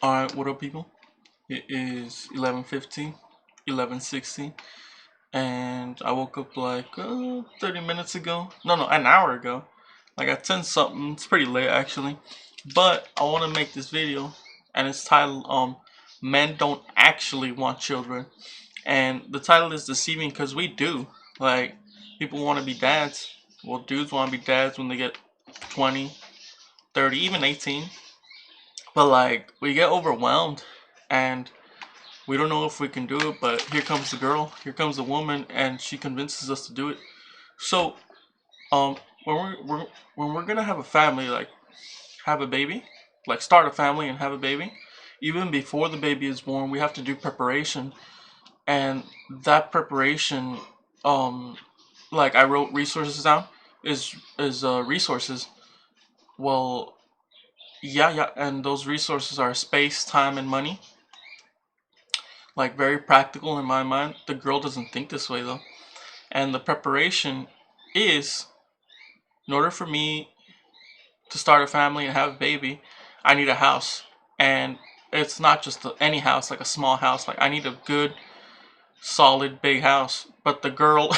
Alright, what up, people? It is 11:15, 11:16, and I woke up like 30 minutes ago. No, an hour ago. Like at 10 something. It's pretty late actually. But I want to make this video, and it's titled Men Don't Actually Want Children. And the title is deceiving because we do. Like, people want to be dads. Well, dudes want to be dads when they get 20, 30, even 18. But like, we get overwhelmed and we don't know if we can do it, but here comes the girl, here comes the woman, and she convinces us to do it. So, um, when we're gonna have a family, like have a baby, like start a family and have a baby, even before the baby is born, we have to do preparation, and that preparation, um, like I wrote resources down, is resources. Well, yeah, and those resources are space, time, and money. Like very practical in my mind. The girl doesn't think this way though. And the preparation is, in order for me to start a family and have a baby, I need a house. And it's not just any house, like a small house. Like I need a good, solid, big house. But the girl,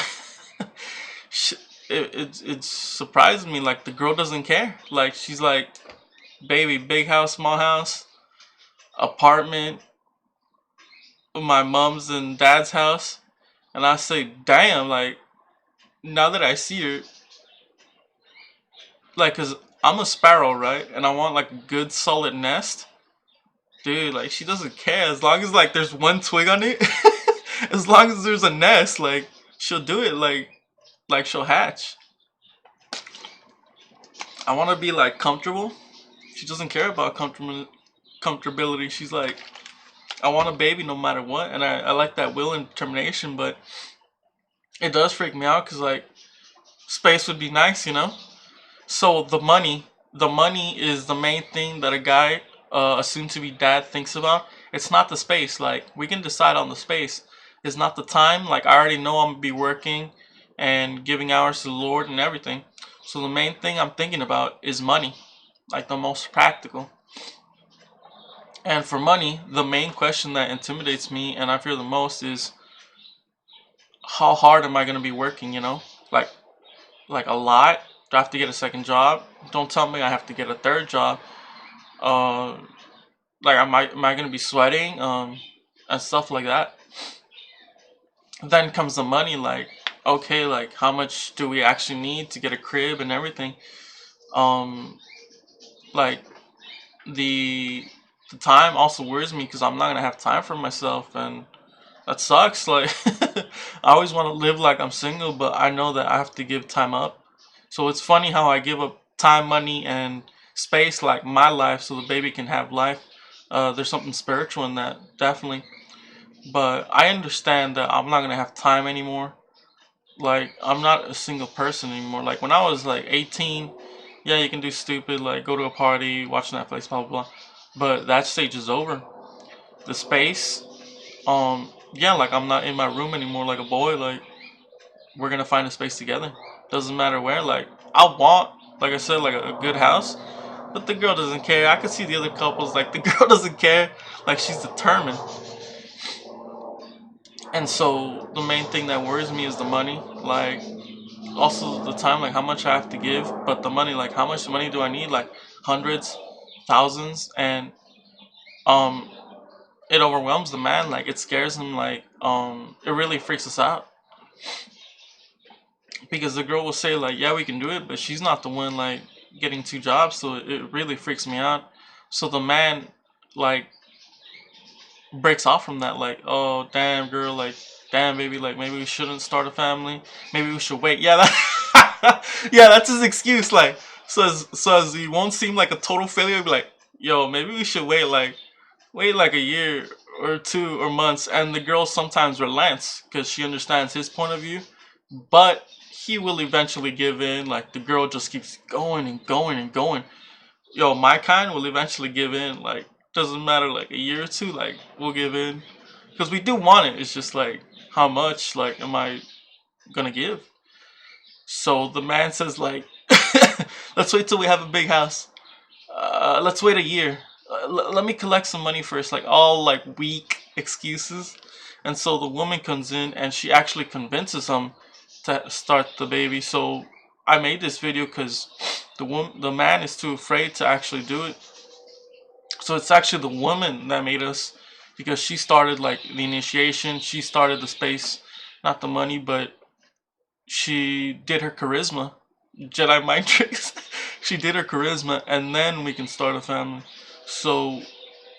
she, it surprised me. Like the girl doesn't care. Like she's like, baby, big house, small house, apartment, my mom's and dad's house. And I say, damn, like now that I see her, like, cause I'm a sparrow, right? And I want like a good solid nest. Dude, like she doesn't care as long as like there's one twig on it. As long as there's a nest, like she'll do it. Like she'll hatch. I want to be like comfortable. She doesn't care about comfortability. She's like, I want a baby no matter what, and I like that will and determination. But it does freak me out because like space would be nice, you know. So the money is the main thing that a guy, a soon-to-be dad, thinks about. It's not the space. Like we can decide on the space. It's not the time. Like I already know I'm gonna be working and giving hours to the Lord and everything. So the main thing I'm thinking about is money, like the most practical. And for money, the main question that intimidates me and I fear the most is how hard am I gonna be working? You know, like like a lot. Do I have to get a second job? Don't tell me I have to get a third job. Uh, like am I gonna be sweating? And stuff like that. Then comes the money. Like okay, like how much do we actually need to get a crib and everything? Um, like the the time also worries me because I'm not gonna have time for myself, and that sucks. Like I always want to live like I'm single, but I know that I have to give time up. So it's funny how I give up time, money, and space, like my life, so the baby can have life. There's something spiritual in that, definitely. But I understand that I'm not gonna have time anymore. Like I'm not a single person anymore. Like when I was like 18, yeah, you can do stupid, like go to a party, watch Netflix, blah blah blah. But that stage is over. The space, yeah, like I'm not in my room anymore like a boy. Like we're gonna find a space together. Doesn't matter where. Like I want, like I said, like a good house, but the girl doesn't care. I could see the other couples, like the girl doesn't care. Like she's determined. And so the main thing that worries me is the money. Like also the time, like how much I have to give, but the money, like how much money do I need? Like hundreds, thousands, and um, it overwhelms the man. Like it scares him. Like it really freaks us out because the girl will say like, yeah, we can do it, but she's not the one like getting two jobs, so it really freaks me out. So the man like breaks off from that, like, oh damn girl, like damn baby, like maybe we shouldn't start a family, maybe we should wait. Yeah, that yeah, that's his excuse. Like so as he won't seem like a total failure, he'll be like, yo, maybe we should wait like a year or two or months. And the girl sometimes relents because she understands his point of view, but he will eventually give in. Like the girl just keeps going and going and going. Yo, my kind will eventually give in. Like doesn't matter, like a year or two, like we'll give in because we do want it. It's just like how much like am I gonna give? So the man says like, let's wait till we have a big house. Let's wait a year. let me collect some money first, like all like weak excuses. And so the woman comes in and she actually convinces him to start the baby. So I made this video because the man is too afraid to actually do it. So it's actually the woman that made us, because she started like the initiation, she started the space, not the money, but she did her charisma, Jedi mind tricks. She did her charisma, and then we can start a family. So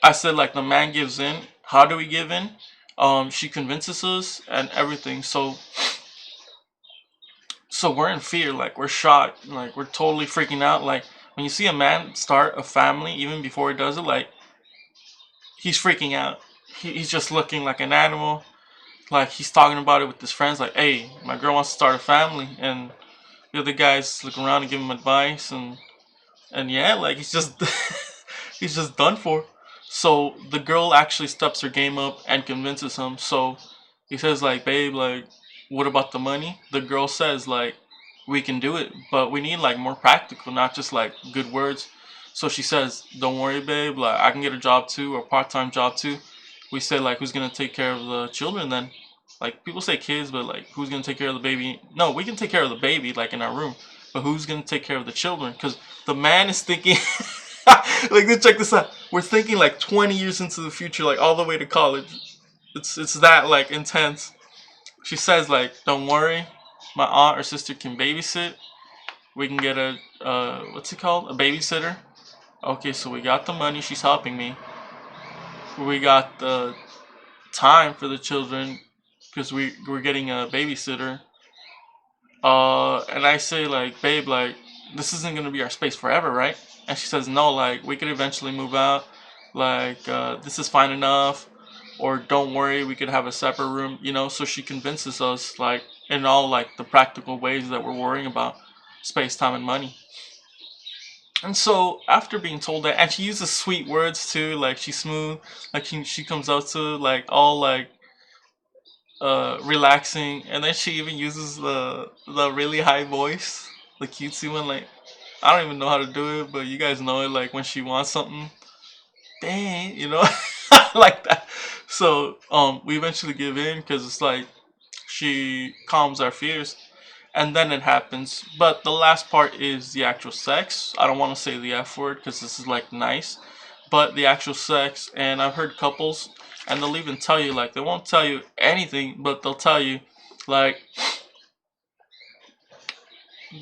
I said like the man gives in. How do we give in? She convinces us and everything. So we're in fear, like we're shocked, like we're totally freaking out. Like when you see a man start a family, even before he does it, like he's freaking out. He's just looking like an animal. Like he's talking about it with his friends, like, "Hey, my girl wants to start a family," and the other guys look around and give him advice, and yeah, like he's just he's just done for. So the girl actually steps her game up and convinces him. So he says like, "Babe, like, what about the money?" The girl says like, "We can do it, but we need like more practical, not just like good words." So she says, "Don't worry, babe. Like I can get a job too, or part-time job too." We say like, "Who's gonna take care of the children then?" Like people say kids, but like who's gonna take care of the baby? No, we can take care of the baby like in our room, but who's gonna take care of the children? Because the man is thinking, like, check this out. We're thinking like 20 years into the future, like all the way to college. It's that like intense. She says like, "Don't worry, my aunt or sister can babysit. We can get a what's it called? A babysitter." Okay, so we got the money. She's helping me. We got the time for the children because we're getting a babysitter. And I say like, "Babe, like this isn't gonna be our space forever, right?" And she says, "No, like we could eventually move out. Like this is fine enough, or don't worry, we could have a separate room, you know." So she convinces us like in all like the practical ways that we're worrying about space, time, and money. And so after being told that, and she uses sweet words too, like she's smooth, like she comes out to like all like relaxing, and then she even uses the really high voice, the cutesy one. Like I don't even know how to do it, but you guys know it. Like when she wants something, dang, you know, like that. So we eventually give in because it's like she calms our fears, and then it happens. But the last part is the actual sex. I don't want to say the F word because this is like nice, but the actual sex. And I've heard couples, and they'll even tell you like they won't tell you anything, but they'll tell you like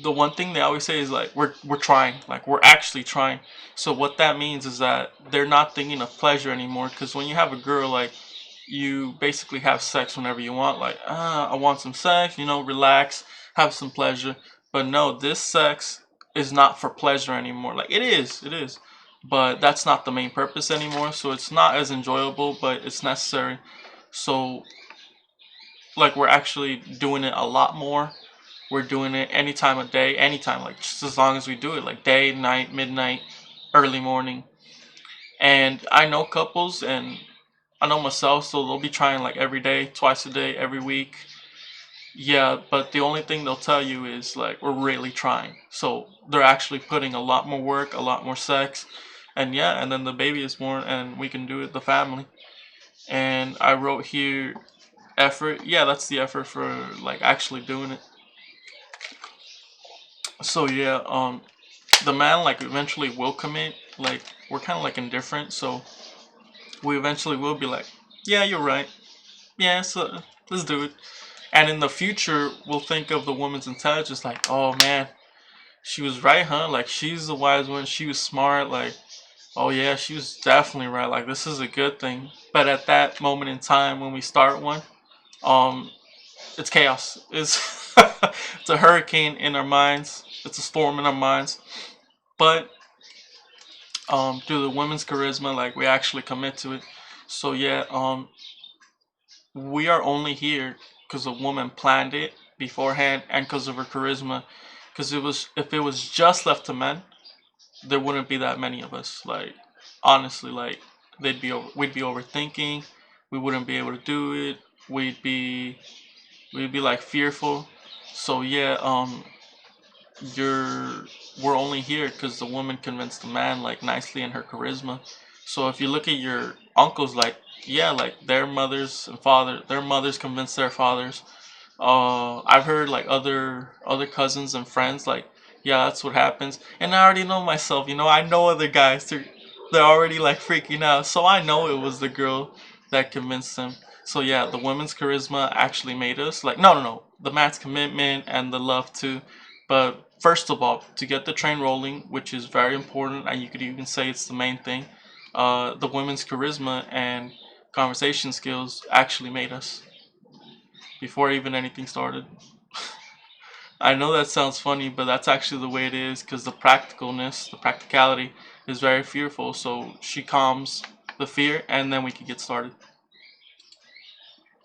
the one thing they always say is like we're trying, like we're actually trying. So what that means is that they're not thinking of pleasure anymore, because when you have a girl, like you basically have sex whenever you want, like I want some sex, you know, relax, have some pleasure. But no, this sex is not for pleasure anymore. Like it is, but that's not the main purpose anymore, so it's not as enjoyable, but it's necessary. So like we're actually doing it a lot more. We're doing it any time of day, anytime, like just as long as we do it, like day, night, midnight, early morning. And I know couples, and I know myself, so they'll be trying like every day, twice a day, every week. Yeah, but the only thing they'll tell you is like we're really trying. So they're actually putting a lot more work, a lot more sex, and yeah, and then the baby is born, and we can do it, the family. And I wrote here effort. Yeah, that's the effort for like actually doing it. So yeah, the man like eventually will commit. Like we're kind of like indifferent, so we eventually will be like, yeah, you're right. Yeah, so let's do it. And in the future, we'll think of the woman's intelligence, like, oh man, she was right, huh? Like she's the wise one. She was smart. Like, oh yeah, she was definitely right. Like this is a good thing. But at that moment in time when we start one, um, it's chaos. It's it's a hurricane in our minds. It's a storm in our minds. But through the women's charisma, like we actually commit to it. So yeah, we are only here because a woman planned it beforehand and because of her charisma. Because it was, if it was just left to men, there wouldn't be that many of us. Like honestly, like we'd be overthinking. We wouldn't be able to do it. We'd be we'd be like fearful. So yeah, you're we're only here because the woman convinced the man like nicely in her charisma. So if you look at your uncles, like, yeah, like their mothers and their mothers convinced their fathers. I've heard like other cousins and friends, like, yeah, that's what happens. And I already know myself, I know other guys, they're already like freaking out. So I know it was the girl that convinced them. So yeah, the women's charisma actually made us, like, no, the man's commitment and the love too. But first of all, to get the train rolling, which is very important, and you could even say it's the main thing, the women's charisma and conversation skills actually made us before even anything started. I know that sounds funny, but that's actually the way it is, because the practicality is very fearful. So she calms the fear, and then we can get started.